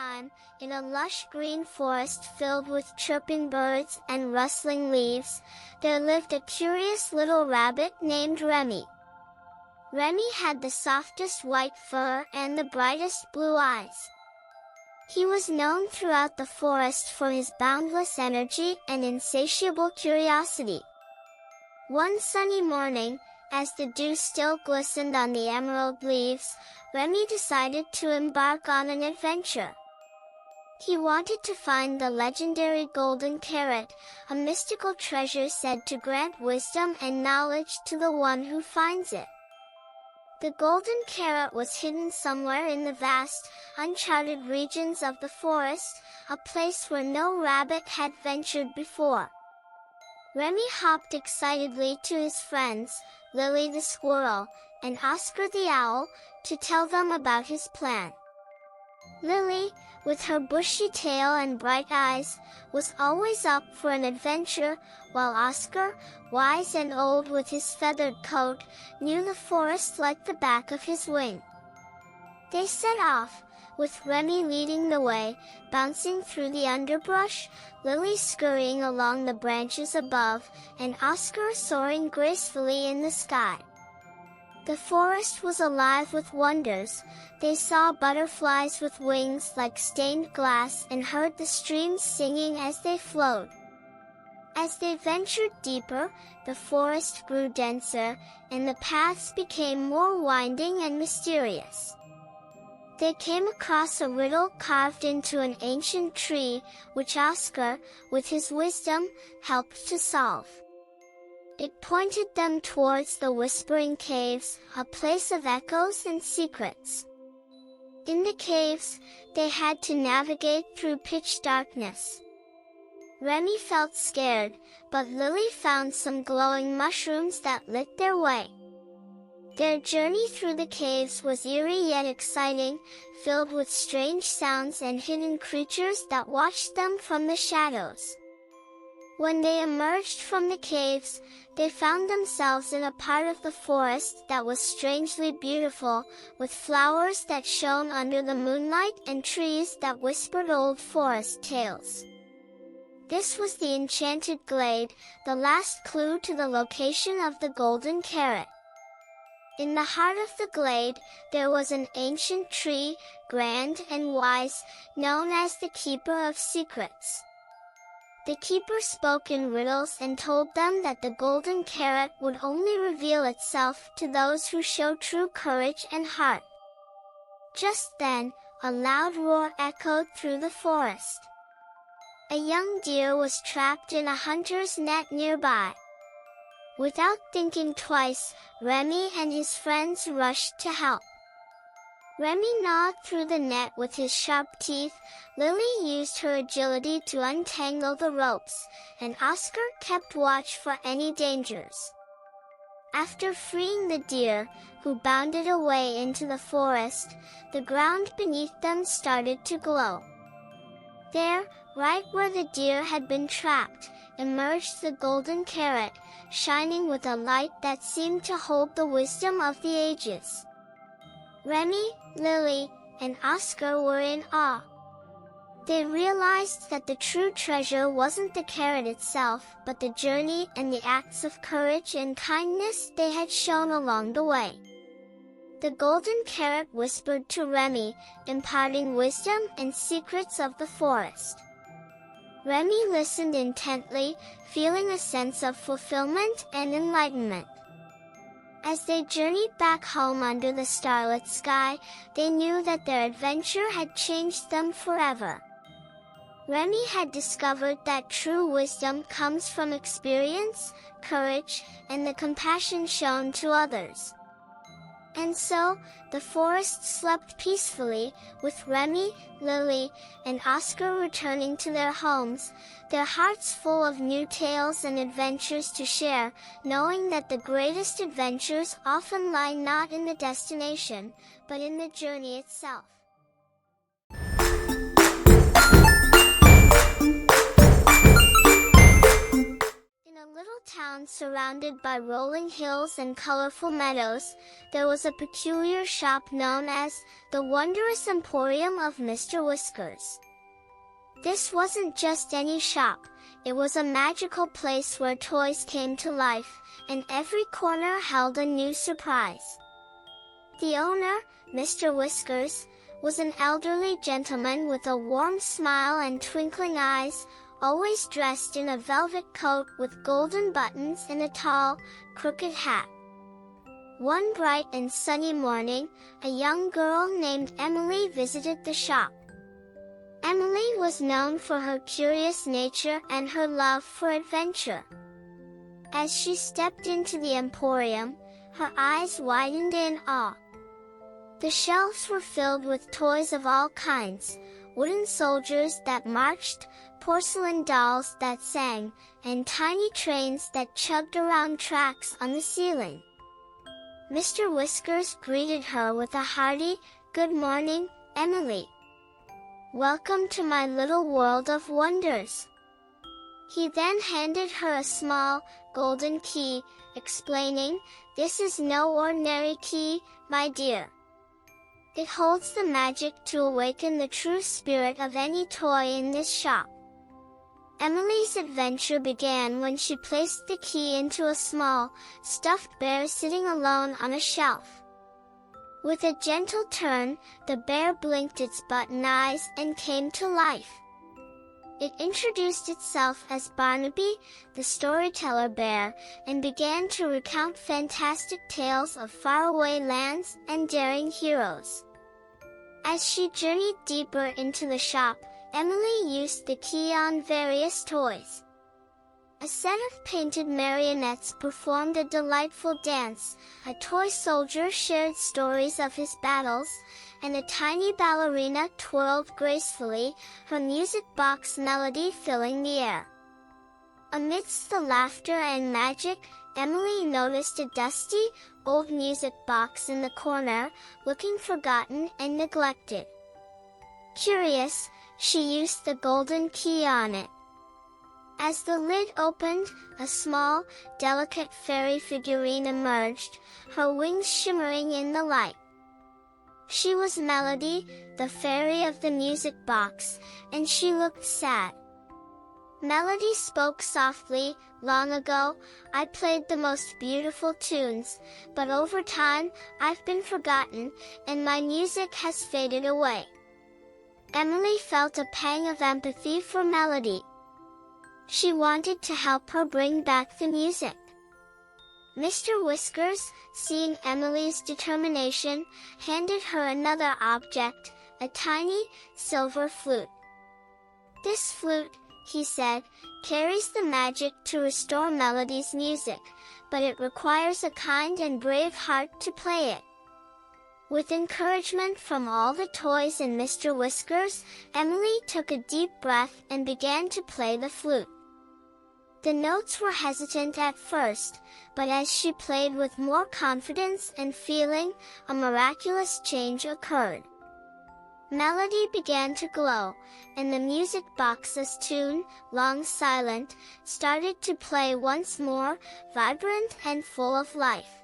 time, in a lush green forest filled with chirping birds and rustling leaves, there lived a curious little rabbit named Remy. Remy had the softest white fur and the brightest blue eyes. He was known throughout the forest for his boundless energy and insatiable curiosity. One sunny morning, as the dew still glistened on the emerald leaves, Remy decided to embark on an adventure. He wanted to find the legendary golden carrot, a mystical treasure said to grant wisdom and knowledge to the one who finds it. The golden carrot was hidden somewhere in the vast, uncharted regions of the forest, a place where no rabbit had ventured before. Remy hopped excitedly to his friends, Lily the squirrel, and Oscar the owl, to tell them about his plan. Lily, with her bushy tail and bright eyes, was always up for an adventure, while Oscar, wise and old with his feathered coat, knew the forest like the back of his wing. They set off, with Remy leading the way, bouncing through the underbrush, Lily scurrying along the branches above, and Oscar soaring gracefully in the sky. The forest was alive with wonders. They saw butterflies with wings like stained glass and heard the streams singing as they flowed. As they ventured deeper, the forest grew denser, and the paths became more winding and mysterious. They came across a riddle carved into an ancient tree, which Oscar, with his wisdom, helped to solve. It pointed them towards the Whispering Caves, a place of echoes and secrets. In the caves, they had to navigate through pitch darkness. Remy felt scared, but Lily found some glowing mushrooms that lit their way. Their journey through the caves was eerie yet exciting, filled with strange sounds and hidden creatures that watched them from the shadows. When they emerged from the caves, they found themselves in a part of the forest that was strangely beautiful, with flowers that shone under the moonlight and trees that whispered old forest tales. This was the enchanted glade, the last clue to the location of the golden carrot. In the heart of the glade, there was an ancient tree, grand and wise, known as the Keeper of Secrets. The keeper spoke in riddles and told them that the golden carrot would only reveal itself to those who show true courage and heart. Just then, a loud roar echoed through the forest. A young deer was trapped in a hunter's net nearby. Without thinking twice, Remy and his friends rushed to help. Remy gnawed through the net with his sharp teeth, Lily used her agility to untangle the ropes, and Oscar kept watch for any dangers. After freeing the deer, who bounded away into the forest, the ground beneath them started to glow. There, right where the deer had been trapped, emerged the golden carrot, shining with a light that seemed to hold the wisdom of the ages. Remy, Lily, and Oscar were in awe. They realized that the true treasure wasn't the carrot itself, but the journey and the acts of courage and kindness they had shown along the way. The golden carrot whispered to Remy, imparting wisdom and secrets of the forest. Remy listened intently, feeling a sense of fulfillment and enlightenment. As they journeyed back home under the starlit sky, they knew that their adventure had changed them forever. Remy had discovered that true wisdom comes from experience, courage, and the compassion shown to others. And so, the forest slept peacefully, with Remy, Lily, and Oscar returning to their homes, their hearts full of new tales and adventures to share, knowing that the greatest adventures often lie not in the destination, but in the journey itself. In a little town surrounded by rolling hills and colorful meadows, there was a peculiar shop known as the Whiskers Emporium of Mr. Whiskers. This wasn't just any shop, it was a magical place where toys came to life, and every corner held a new surprise. The owner, Mr. Whiskers, was an elderly gentleman with a warm smile and twinkling eyes, always dressed in a velvet coat with golden buttons and a tall, crooked hat. One bright and sunny morning, a young girl named Emily visited the shop. Emily was known for her curious nature and her love for adventure. As she stepped into the emporium, her eyes widened in awe. The shelves were filled with toys of all kinds, wooden soldiers that marched, porcelain dolls that sang, and tiny trains that chugged around tracks on the ceiling. Mr. Whiskers greeted her with a hearty, "Good morning, Emily. Welcome to my little world of wonders." He then handed her a small, golden key, explaining, "This is no ordinary key, my dear. It holds the magic to awaken the true spirit of any toy in this shop." Emily's adventure began when she placed the key into a small, stuffed bear sitting alone on a shelf. With a gentle turn, the bear blinked its button eyes and came to life. It introduced itself as Barnaby, the storyteller bear, and began to recount fantastic tales of faraway lands and daring heroes. As she journeyed deeper into the shop, Emily used the key on various toys. A set of painted marionettes performed a delightful dance, a toy soldier shared stories of his battles, and a tiny ballerina twirled gracefully, her music box melody filling the air. Amidst the laughter and magic, Emily noticed a dusty, old music box in the corner, looking forgotten and neglected. Curious, she used the golden key on it. As the lid opened, a small, delicate fairy figurine emerged, her wings shimmering in the light. She was Melody, the fairy of the music box, and she looked sad. Melody spoke softly, "Long ago, I played the most beautiful tunes, but over time, I've been forgotten, and my music has faded away." Emily felt a pang of empathy for Melody. She wanted to help her bring back the music. Mr. Whiskers, seeing Emily's determination, handed her another object, a tiny, silver flute. "This flute," he said, "carries the magic to restore Melody's music, but it requires a kind and brave heart to play it." With encouragement from all the toys and Mr. Whiskers, Emily took a deep breath and began to play the flute. The notes were hesitant at first, but as she played with more confidence and feeling, a miraculous change occurred. Melody began to glow, and the music box's tune, long silent, started to play once more, vibrant and full of life.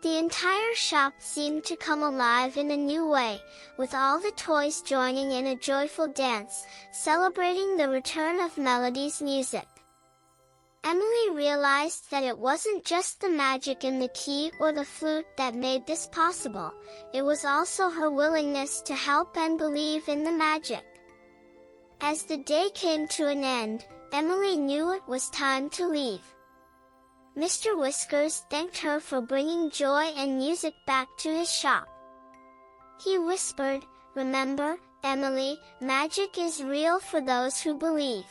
The entire shop seemed to come alive in a new way, with all the toys joining in a joyful dance, celebrating the return of Melody's music. Emily realized that it wasn't just the magic in the key or the flute that made this possible, it was also her willingness to help and believe in the magic. As the day came to an end, Emily knew it was time to leave. Mr. Whiskers thanked her for bringing joy and music back to his shop. He whispered, "Remember, Emily, magic is real for those who believe."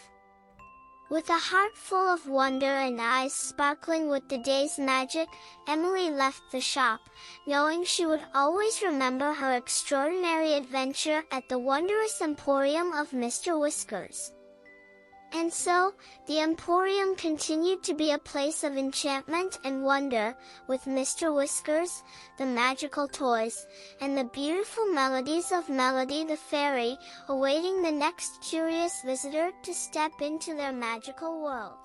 With a heart full of wonder and eyes sparkling with the day's magic, Emily left the shop, knowing she would always remember her extraordinary adventure at the Whiskers Emporium of Mr. Whiskers. And so, the Emporium continued to be a place of enchantment and wonder, with Mr. Whiskers, the magical toys, and the beautiful melodies of Melody the fairy, awaiting the next curious visitor to step into their magical world.